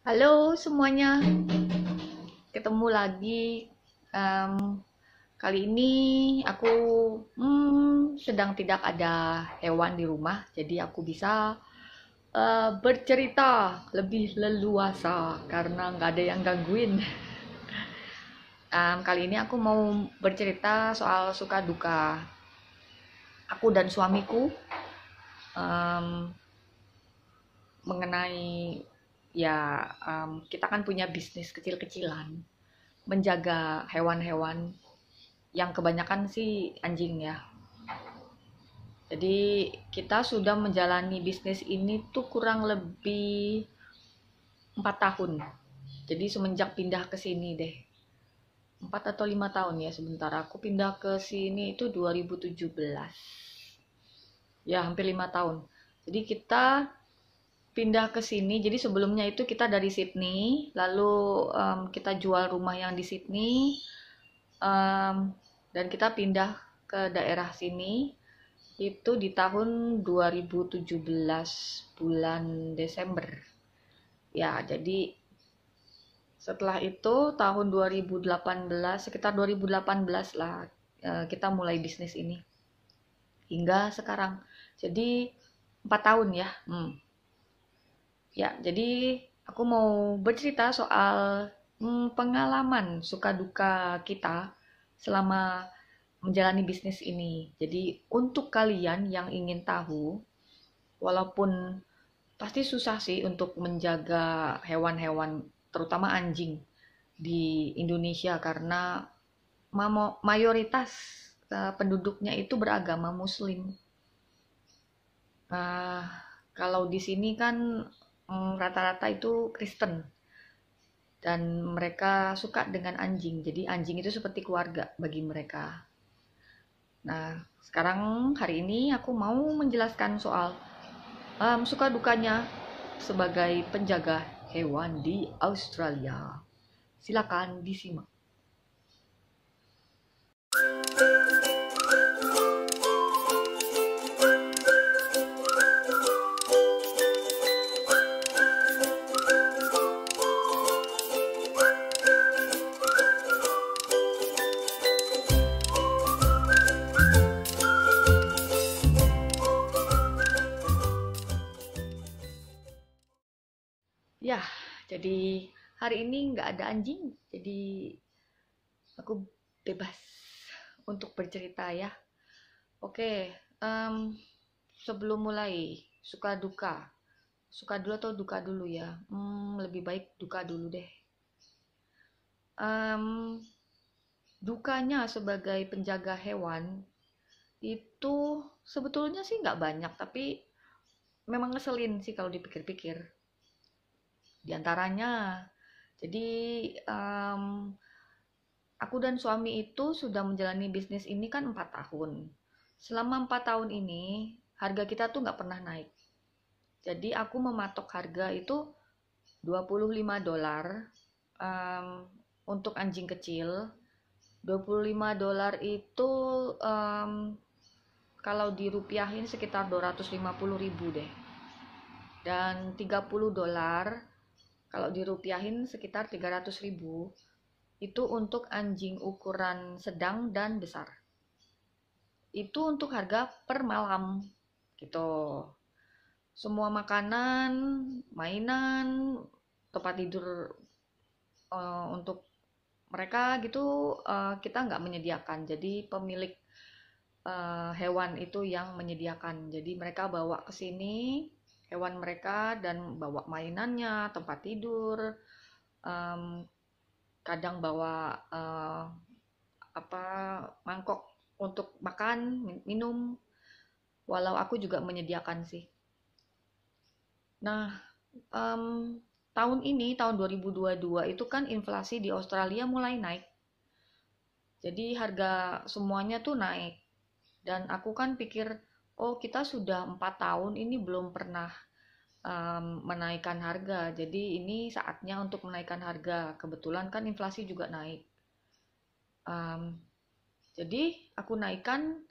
Halo semuanya, ketemu lagi. Em, Kali ini aku sedang tidak ada hewan di rumah, jadi aku bisa bercerita lebih leluasa karena nggak ada yang gangguin. Kali ini aku mau bercerita soal suka duka aku dan suamiku em, mengenai kita kan punya bisnis kecil-kecilan menjaga hewan-hewan yang kebanyakan sih anjing ya. Jadi kita sudah menjalani bisnis ini tuh kurang lebih 4 tahun. Jadi semenjak pindah ke sini deh. 4 atau 5 tahun ya sebentar. Aku pindah ke sini itu 2017. Ya hampir 5 tahun. Jadi kita pindah ke sini. Jadi sebelumnya itu kita dari Sydney. Lalu kita jual rumah yang di Sydney. em, dan kita pindah ke daerah sini itu di tahun 2017 bulan Desember. Ya, jadi setelah itu tahun 2018, sekitar 2018 lah kita mulai bisnis ini hingga sekarang. Jadi 4 tahun ya. Ya, jadi aku mau bercerita soal pengalaman suka duka kita selama menjalani bisnis ini. Jadi untuk kalian yang ingin tahu, walaupun pasti susah sih untuk menjaga hewan-hewan, terutama anjing di Indonesia karena mayoritas penduduknya itu beragama Muslim. Nah, kalau di sini kan rata-rata itu Kristen dan mereka suka dengan anjing. Jadi anjing itu seperti keluarga bagi mereka. Nah, sekarang hari ini aku mau menjelaskan soal suka dukanya sebagai penjaga hewan di Australia. Silakan disimak. Ya, jadi hari ini nggak ada anjing, jadi aku bebas untuk bercerita ya. Oke, em, sebelum mulai suka duka, suka dulu atau duka dulu ya? Lebih baik duka dulu deh. Em, Dukanya sebagai penjaga hewan itu sebetulnya sih nggak banyak, tapi memang ngeselin sih kalau dipikir-pikir. Di antaranya, jadi em, aku dan suami itu sudah menjalani bisnis ini kan 4 tahun. Selama 4 tahun ini, harga kita tuh nggak pernah naik. Jadi aku mematok harga itu $25 em, untuk anjing kecil. $25 itu em, kalau dirupiahin sekitar 250.000 deh. Dan $30 kalau dirupiahin sekitar 300.000 itu untuk anjing ukuran sedang dan besar. Itu untuk harga per malam gitu. Semua makanan, mainan, tempat tidur untuk mereka gitu kita nggak menyediakan. Jadi pemilik hewan itu yang menyediakan. Jadi mereka bawa ke sini hewan mereka dan bawa mainannya, tempat tidur, em, kadang bawa apa mangkok untuk makan, minum. Walau aku juga menyediakan sih. Nah, em, tahun ini, tahun 2022 itu kan inflasi di Australia mulai naik. Jadi harga semuanya tuh naik. Dan aku kan pikir, oh kita sudah 4 tahun ini belum pernah menaikkan harga. Jadi ini saatnya untuk menaikkan harga. Kebetulan kan inflasi juga naik. Em, jadi aku naikkan,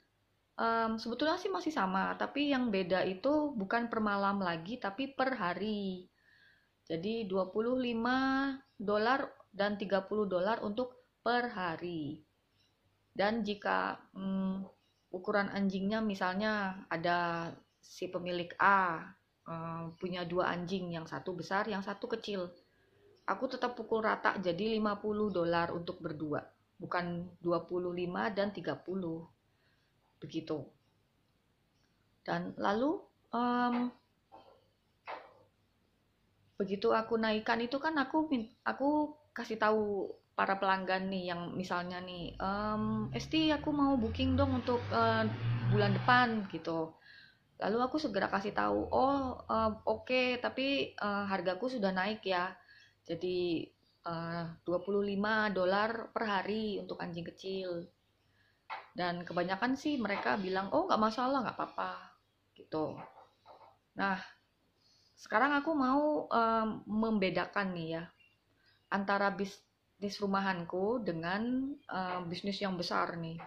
sebetulnya sih masih sama. Tapi yang beda itu bukan per malam lagi, tapi per hari. Jadi $25 dan $30 untuk per hari. Dan jika ukuran anjingnya misalnya ada si pemilik A punya dua anjing, yang satu besar, yang satu kecil. Aku tetap pukul rata jadi $50 untuk berdua, bukan 25 dan 30. Begitu. Dan lalu begitu aku naikkan itu kan aku kasih tahu para pelanggan nih yang misalnya nih, Esti aku mau booking dong untuk bulan depan gitu. Lalu aku segera kasih tahu, oh oke, tapi hargaku sudah naik ya. Jadi $25 per hari untuk anjing kecil. Dan kebanyakan sih mereka bilang, oh nggak masalah, nggak apa-apa gitu. Nah, sekarang aku mau membedakan nih ya antara bisnis rumahanku dengan bisnis yang besar nih.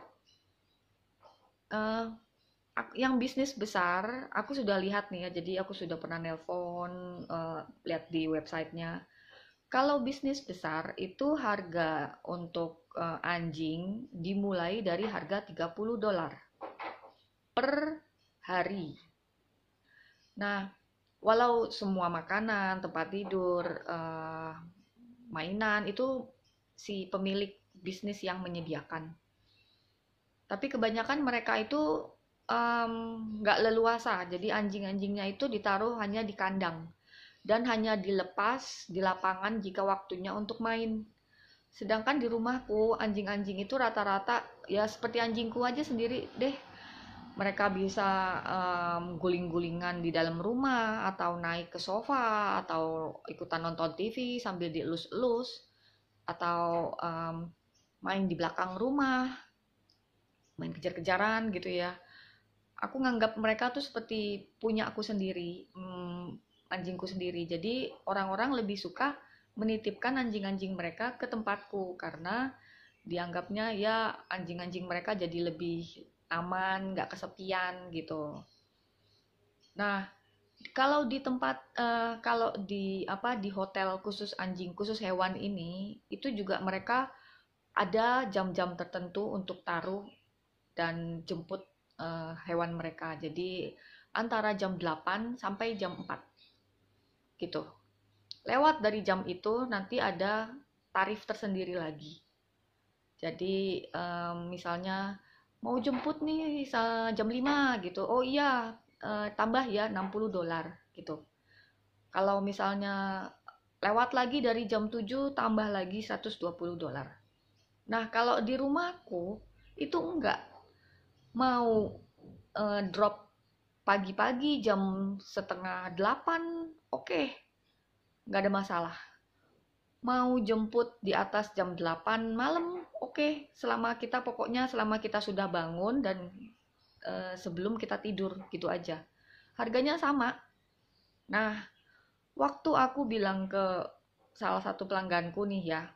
Eh, yang bisnis besar, aku sudah lihat nih ya, jadi aku sudah pernah nelpon, lihat di websitenya. Kalau bisnis besar itu harga untuk anjing dimulai dari harga $30 per hari. Nah, walau semua makanan, tempat tidur, mainan itu si pemilik bisnis yang menyediakan. Tapi kebanyakan mereka itu nggak leluasa, jadi anjing-anjingnya itu ditaruh hanya di kandang dan hanya dilepas di lapangan jika waktunya untuk main. Sedangkan di rumahku anjing-anjing itu rata-rata ya seperti anjingku aja sendiri deh. Mereka bisa guling-gulingan di dalam rumah atau naik ke sofa atau ikutan nonton TV sambil dielus-elus atau main di belakang rumah, main kejar-kejaran gitu ya. Aku nganggap mereka tuh seperti punya aku sendiri, anjingku sendiri. Jadi orang-orang lebih suka menitipkan anjing-anjing mereka ke tempatku karena dianggapnya ya anjing-anjing mereka jadi lebih aman, nggak kesepian gitu. Nah, kalau di apa di hotel khusus anjing, khusus hewan ini, itu juga mereka ada jam-jam tertentu untuk taruh dan jemput hewan mereka. Jadi antara jam 8 sampai jam 4 gitu. Lewat dari jam itu nanti ada tarif tersendiri lagi. Jadi misalnya mau jemput nih jam 5 gitu. Oh iya, tambah ya $60 gitu. Kalau misalnya lewat lagi dari jam 7 tambah lagi $120. Nah, kalau di rumahku itu enggak. Mau drop pagi-pagi jam setengah 8, oke, nggak ada masalah. Mau jemput di atas jam 8 malam, oke, selama kita sudah bangun dan sebelum kita tidur, gitu aja. Harganya sama. Nah, waktu aku bilang ke salah satu pelangganku nih ya,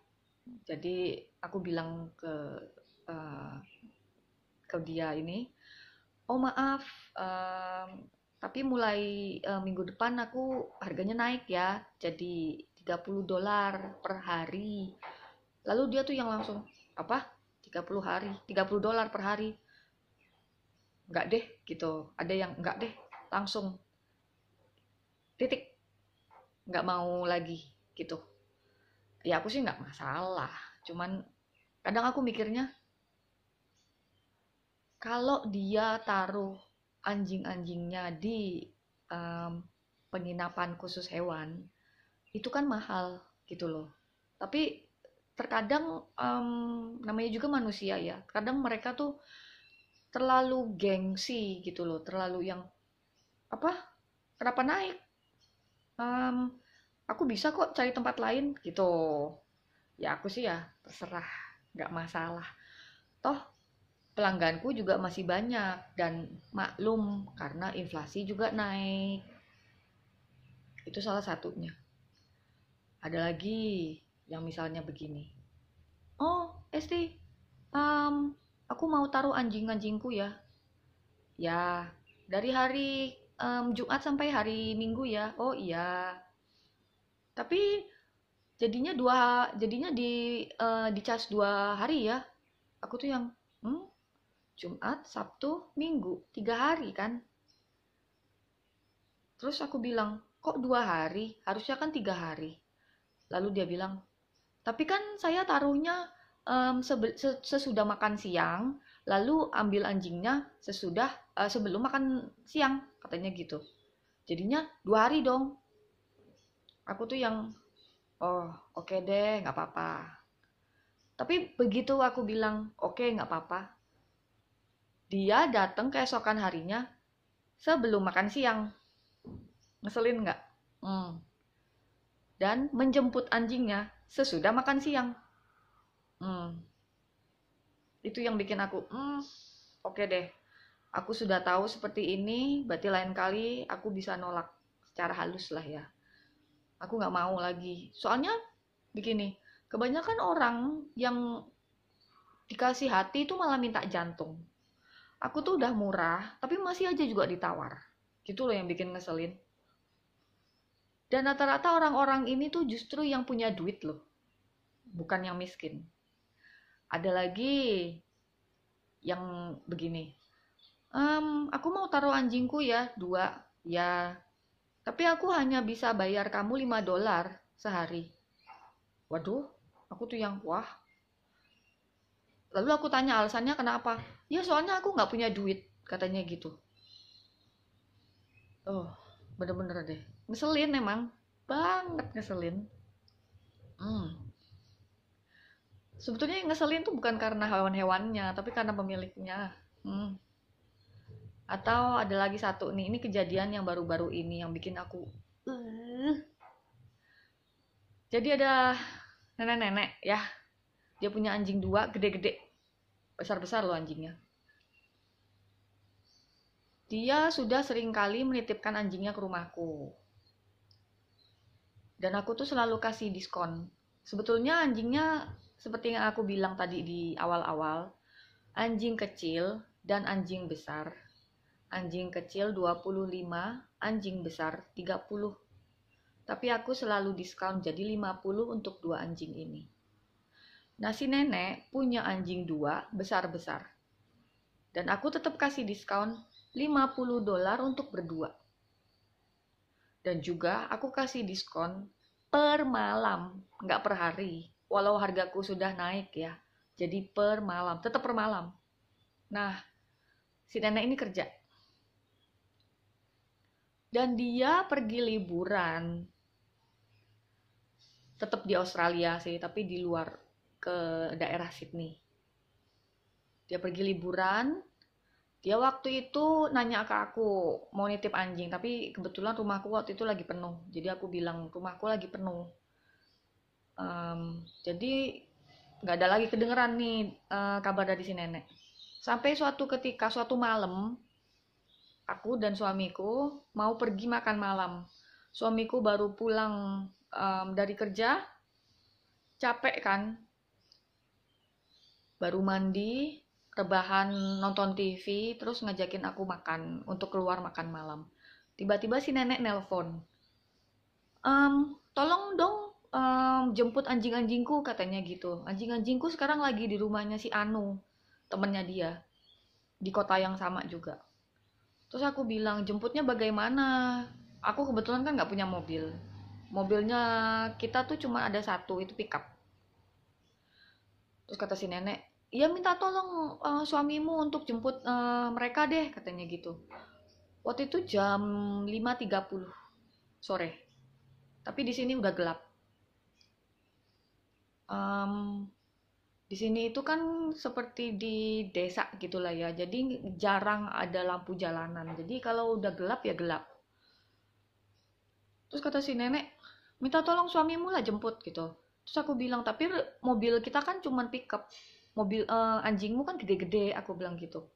jadi aku bilang eh, ke dia ini, oh maaf, tapi mulai minggu depan aku harganya naik ya, jadi $30 per hari. Lalu dia tuh yang langsung, apa? 30 hari, $30 per hari. Enggak deh, gitu. Ada yang enggak deh, langsung titik, enggak mau lagi, gitu. Ya aku sih enggak masalah, cuman kadang aku mikirnya, kalau dia taruh anjing-anjingnya di em, penginapan khusus hewan, itu kan mahal gitu loh. Tapi terkadang namanya juga manusia ya. Kadang mereka tuh terlalu gengsi gitu loh, terlalu yang apa? Kenapa naik? Em, aku bisa kok cari tempat lain gitu. Ya aku sih ya terserah, nggak masalah. Toh pelangganku juga masih banyak dan maklum karena inflasi juga naik. Itu salah satunya. Ada lagi yang misalnya begini. Oh, Esti, um, aku mau taruh anjing-anjingku ya. Ya, dari hari Jumat sampai hari Minggu ya. Oh iya. Tapi jadinya dicas 2 hari ya. Aku tuh yang Jumat, Sabtu, Minggu, 3 hari kan. Terus aku bilang, kok 2 hari? Harusnya kan 3 hari. Lalu dia bilang, tapi kan saya taruhnya sesudah makan siang, lalu ambil anjingnya sebelum makan siang, katanya gitu. Jadinya 2 hari dong. Aku tuh yang, oh oke deh, nggak apa-apa. Tapi begitu aku bilang, oke nggak apa-apa, dia datang keesokan harinya sebelum makan siang. Ngeselin nggak? Hmm. Dan menjemput anjingnya sesudah makan siang. Hmm. Itu yang bikin aku, oke deh. Aku sudah tahu seperti ini, berarti lain kali aku bisa nolak secara halus lah ya. Aku nggak mau lagi. Soalnya begini, kebanyakan orang yang dikasih hati itu malah minta jantung. Aku tuh udah murah, tapi masih aja juga ditawar. Gitu loh yang bikin ngeselin. Dan rata-rata orang-orang ini tuh justru yang punya duit loh, bukan yang miskin. Ada lagi yang begini, aku mau taruh anjingku ya, 2. Ya, tapi aku hanya bisa bayar kamu $5 sehari. Waduh, aku tuh yang, wah. Lalu aku tanya alasannya kenapa. Ya soalnya aku nggak punya duit, katanya gitu. Oh, bener-bener deh. Ngeselin emang. Banget ngeselin. Hmm. Sebetulnya yang ngeselin tuh bukan karena hewan-hewannya, tapi karena pemiliknya. Hmm. Atau ada lagi satu nih, ini kejadian yang baru-baru ini yang bikin aku. Uh. Jadi ada nenek-nenek ya, dia punya anjing 2, gede-gede, besar-besar loh anjingnya. Dia sudah sering kali menitipkan anjingnya ke rumahku. Dan aku tuh selalu kasih diskon. Sebetulnya anjingnya seperti yang aku bilang tadi di awal-awal, anjing kecil dan anjing besar. Anjing kecil 25, anjing besar 30. Tapi aku selalu diskon jadi 50 untuk 2 anjing ini. Nah si nenek punya anjing 2 besar-besar. Dan aku tetap kasih diskon $50 untuk berdua. Dan juga aku kasih diskon per malam, nggak per hari. Walau hargaku sudah naik ya. Jadi per malam, tetap per malam. Nah, si nenek ini kerja. Dan dia pergi liburan. Tetap di Australia sih, tapi di luar ke daerah Sydney. Dia pergi liburan, dia waktu itu nanya ke aku mau nitip anjing, tapi kebetulan rumahku waktu itu lagi penuh. Jadi aku bilang rumahku lagi penuh. Jadi nggak ada lagi kedengeran nih kabar dari si nenek. Sampai suatu malam, aku dan suamiku mau pergi makan malam. Suamiku baru pulang dari kerja, capek kan, baru mandi, rebahan nonton TV, terus ngajakin aku makan untuk keluar makan malam. Tiba-tiba si nenek nelpon. Tolong dong jemput anjing-anjingku katanya gitu. Anjing-anjingku sekarang lagi di rumahnya si Anu, temennya dia, di kota yang sama juga. Terus aku bilang, jemputnya bagaimana? Aku kebetulan kan nggak punya mobil. Mobilnya kita tuh cuma ada satu, itu pickup. Terus kata si nenek, ya minta tolong suamimu untuk jemput mereka deh, katanya gitu. Waktu itu jam 5.30 sore. Tapi di sini udah gelap. Em, di sini itu kan seperti di desa gitulah ya. Jadi jarang ada lampu jalanan. Jadi kalau udah gelap ya gelap. Terus kata si nenek, minta tolong suamimu lah jemput gitu. Terus aku bilang, tapi mobil kita kan cuman pickup. Mobil anjingmu kan gede-gede, aku bilang gitu.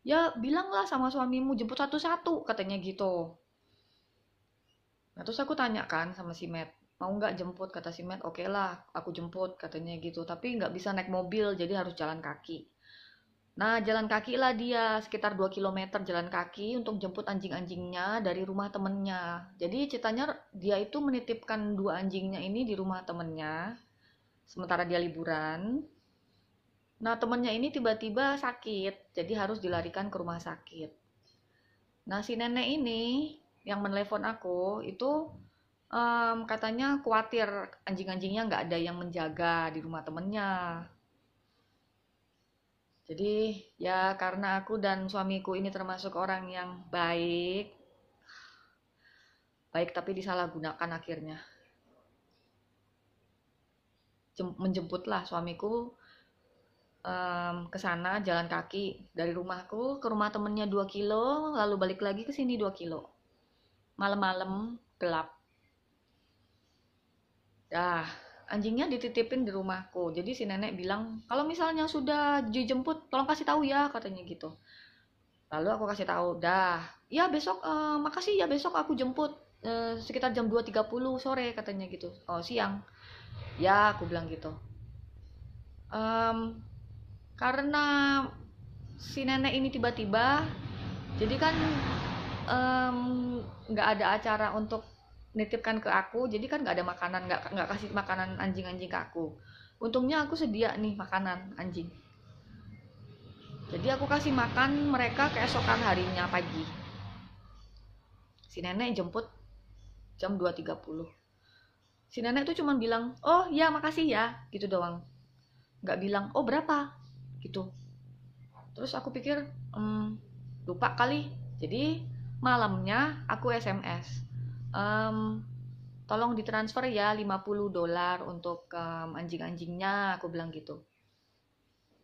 Ya bilanglah sama suamimu jemput satu-satu, katanya gitu. Nah terus aku tanya kan sama si Matt, mau nggak jemput? Kata si Matt, oke lah, aku jemput, katanya gitu. Tapi nggak bisa naik mobil, jadi harus jalan kaki. Nah, jalan kaki lah dia sekitar 2 kilometer jalan kaki untuk jemput anjing-anjingnya dari rumah temennya. Jadi ceritanya dia itu menitipkan dua anjingnya ini di rumah temennya, sementara dia liburan. Nah, temennya ini tiba-tiba sakit, jadi harus dilarikan ke rumah sakit. Nah, si nenek ini yang menelpon aku itu katanya khawatir anjing-anjingnya nggak ada yang menjaga di rumah temennya. Jadi ya karena aku dan suamiku ini termasuk orang yang baik, baik tapi disalahgunakan akhirnya. Menjemputlah suamiku ke sana jalan kaki dari rumahku ke rumah temennya 2 kilo, lalu balik lagi ke sini 2 kilo. Malam-malam gelap. Dah, anjingnya dititipin di rumahku. Jadi si nenek bilang, kalau misalnya sudah dijemput, tolong kasih tahu ya, katanya gitu. Lalu aku kasih tahu, dah, ya besok, makasih ya besok aku jemput sekitar jam 2.30 sore katanya gitu. Oh siang, ya aku bilang gitu. Em, karena si nenek ini tiba-tiba, jadi kan em, nggak ada acara untuk nitipkan ke aku, jadi kan nggak ada makanan, nggak kasih makanan anjing-anjing ke aku. Untungnya aku sedia nih makanan anjing, jadi aku kasih makan mereka keesokan harinya pagi. Si nenek jemput jam 2.30. Si nenek tuh cuma bilang, oh ya makasih ya, gitu doang. Nggak bilang, oh berapa, gitu. Terus aku pikir, lupa kali. Jadi malamnya aku SMS, Em, tolong ditransfer ya $50 untuk anjing-anjingnya, aku bilang gitu.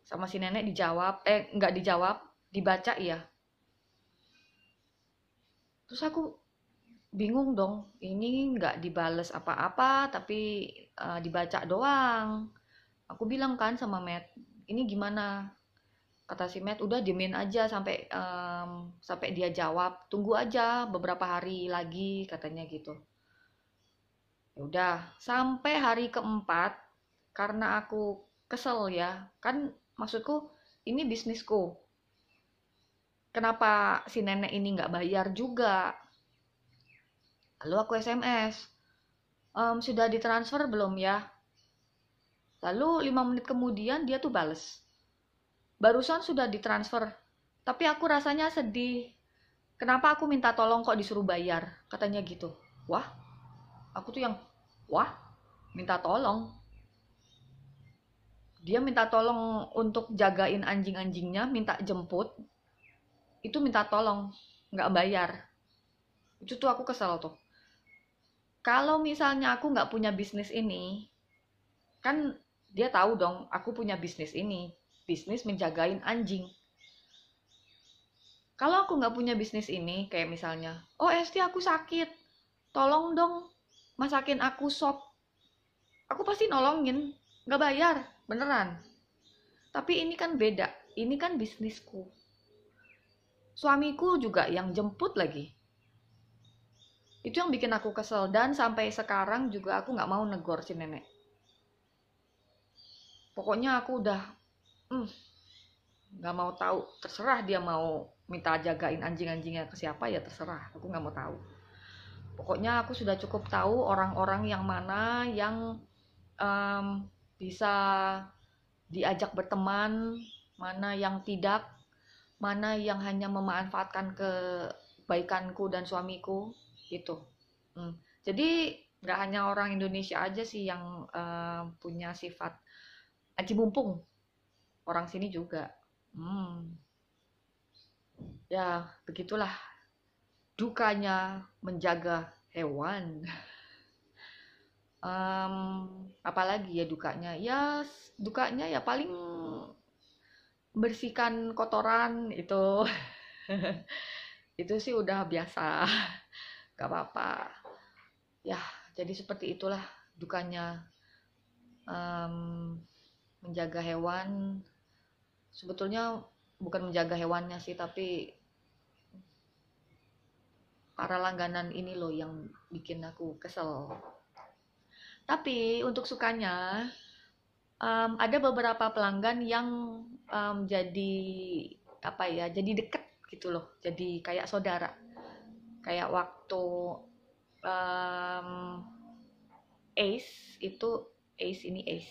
Sama si nenek dijawab, nggak dijawab, dibaca ya. Terus aku bingung dong, ini nggak dibales apa-apa, tapi dibaca doang. Aku bilang kan sama Matt, ini gimana? Kata si Matt, udah diemin aja sampai dia jawab, tunggu aja beberapa hari lagi, katanya gitu. Ya udah, sampai hari keempat, karena aku kesel ya, kan maksudku ini bisnisku. Kenapa si nenek ini nggak bayar juga? Lalu aku SMS, sudah ditransfer belum ya? Lalu 5 menit kemudian dia tuh bales, barusan sudah ditransfer, tapi aku rasanya sedih. Kenapa aku minta tolong kok disuruh bayar? Katanya gitu. Wah, aku tuh yang, wah, minta tolong. Dia minta tolong untuk jagain anjing-anjingnya, minta jemput, itu minta tolong, nggak bayar. Itu tuh aku kesel tuh. Kalau misalnya aku nggak punya bisnis ini, kan dia tahu dong aku punya bisnis ini, bisnis menjagain anjing. Kalau aku nggak punya bisnis ini, kayak misalnya, oh Esti aku sakit, tolong dong masakin aku sop. Aku pasti nolongin, nggak bayar, beneran. Tapi ini kan beda, ini kan bisnisku. Suamiku juga yang jemput lagi. Itu yang bikin aku kesel, dan sampai sekarang juga aku nggak mau negor si nenek. Pokoknya aku udah nggak mau tahu, terserah dia mau minta jagain anjing-anjingnya ke siapa ya terserah, aku nggak mau tahu. Pokoknya aku sudah cukup tahu orang-orang yang mana yang um, bisa diajak berteman, mana yang tidak, mana yang hanya memanfaatkan kebaikanku dan suamiku gitu. Jadi nggak hanya orang Indonesia aja sih yang punya sifat aji mumpung, orang sini juga. Ya begitulah dukanya menjaga hewan. Apalagi ya dukanya? Ya dukanya ya paling bersihkan kotoran itu. Itu sih udah biasa, gak apa-apa. Ya jadi seperti itulah dukanya menjaga hewan. Sebetulnya bukan menjaga hewannya sih, tapi para langganan ini loh yang bikin aku kesel. Tapi untuk sukanya, ada beberapa pelanggan yang jadi apa ya, jadi deket gitu loh, jadi kayak saudara. Kayak waktu em, Ace itu, Ace,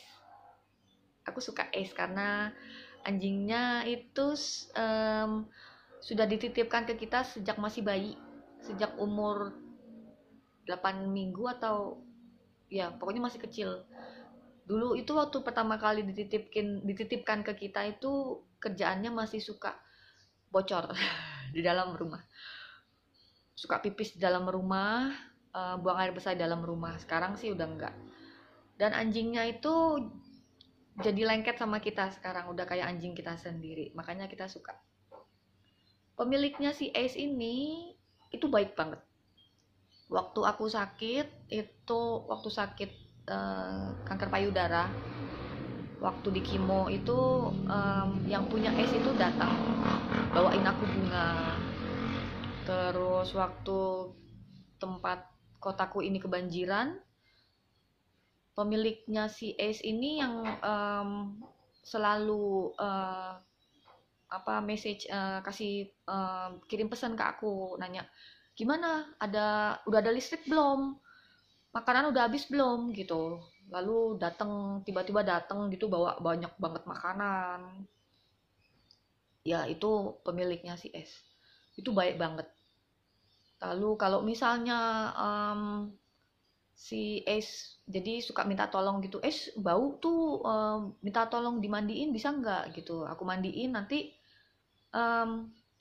aku suka Ace karena anjingnya itu sudah dititipkan ke kita sejak masih bayi, sejak umur 8 minggu atau ya pokoknya masih kecil. Dulu itu waktu pertama kali dititipkan ke kita itu kerjaannya masih suka bocor di dalam rumah. Suka pipis di dalam rumah, buang air besar di dalam rumah. Sekarang sih udah enggak. Dan anjingnya itu jadi lengket sama kita sekarang, udah kayak anjing kita sendiri. Makanya kita suka. Pemiliknya si Ace ini itu baik banget. Waktu aku sakit, itu waktu sakit kanker payudara, waktu di kimo itu yang punya Ace itu datang bawain aku bunga. Terus waktu tempat kotaku ini kebanjiran, pemiliknya si Ace ini yang selalu apa message, kasih kirim pesan ke aku, nanya gimana, udah ada listrik belum, makanan udah habis belum gitu. Lalu tiba-tiba datang gitu bawa banyak banget makanan. Ya itu pemiliknya si S, itu baik banget. Lalu kalau misalnya si Ace jadi suka minta tolong gitu, Ace bau tuh, minta tolong dimandiin bisa nggak gitu, aku mandiin nanti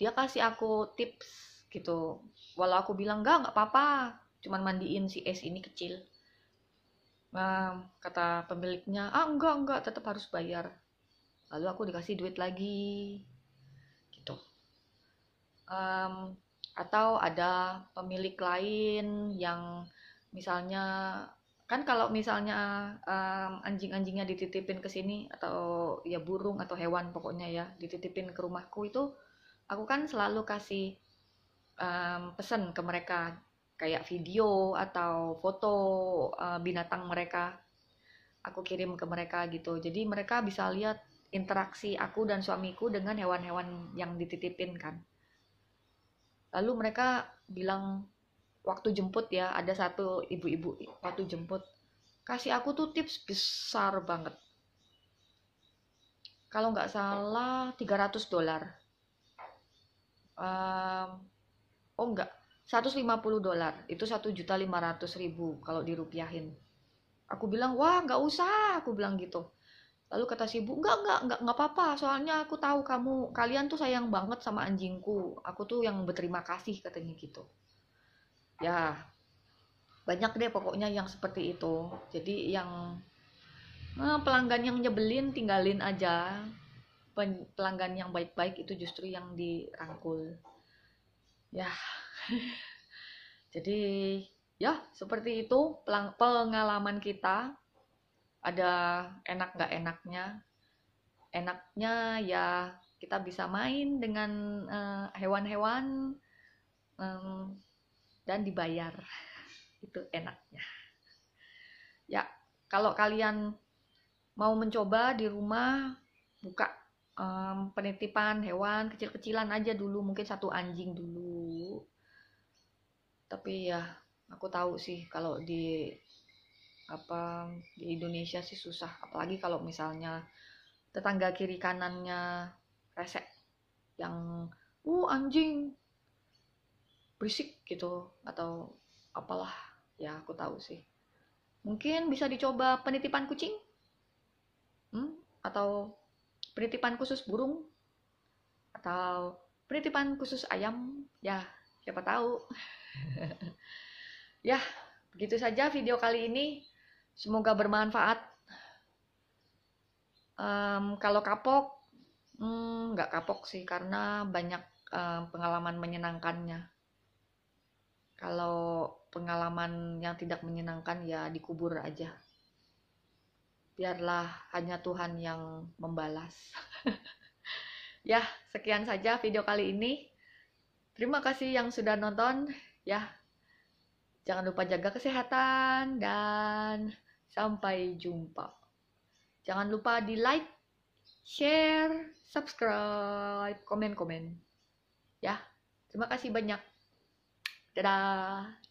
dia kasih aku tips gitu. Walau aku bilang nggak apa-apa, cuman mandiin si Ace ini kecil. Kata pemiliknya, ah enggak, tetap harus bayar. Lalu aku dikasih duit lagi gitu. Atau ada pemilik lain yang misalnya, kan kalau misalnya anjing-anjingnya dititipin ke sini atau ya burung atau hewan pokoknya ya dititipin ke rumahku itu, aku kan selalu kasih pesan ke mereka kayak video atau foto binatang mereka, aku kirim ke mereka gitu. Jadi mereka bisa lihat interaksi aku dan suamiku dengan hewan-hewan yang dititipin kan. Lalu mereka bilang waktu jemput ya, ada satu ibu-ibu waktu jemput kasih aku tuh tips besar banget. Kalau nggak salah $300. Um, oh enggak, $150. Itu 1.500.000 kalau dirupiahin. Aku bilang, wah nggak usah, aku bilang gitu. Lalu kata si ibu, nggak apa-apa, soalnya aku tahu kalian tuh sayang banget sama anjingku. Aku tuh yang berterima kasih, katanya gitu. Ya, banyak deh pokoknya yang seperti itu. Jadi yang pelanggan yang nyebelin tinggalin aja. Pelanggan yang baik-baik itu justru yang dirangkul. Ya, jadi ya seperti itu pengalaman kita. Ada enak nggak enaknya. Enaknya ya kita bisa main dengan hewan-hewan, dan dibayar. Itu enaknya. Ya, kalau kalian mau mencoba di rumah, buka penitipan hewan kecil-kecilan aja dulu, mungkin satu anjing dulu. Tapi ya, aku tahu sih kalau di Indonesia sih susah, apalagi kalau misalnya tetangga kiri kanannya resek, yang anjing berisik gitu atau apalah, ya aku tahu sih. Mungkin bisa dicoba penitipan kucing, atau penitipan khusus burung, atau penitipan khusus ayam, ya siapa tahu. Ya, begitu saja video kali ini. Semoga bermanfaat. Kalau kapok, nggak kapok sih karena banyak pengalaman menyenangkannya. Kalau pengalaman yang tidak menyenangkan ya dikubur aja. Biarlah hanya Tuhan yang membalas. Ya, sekian saja video kali ini. Terima kasih yang sudah nonton. Ya, jangan lupa jaga kesehatan dan sampai jumpa. Jangan lupa di like, share, subscribe, komen-komen. Ya, terima kasih banyak. Dadah.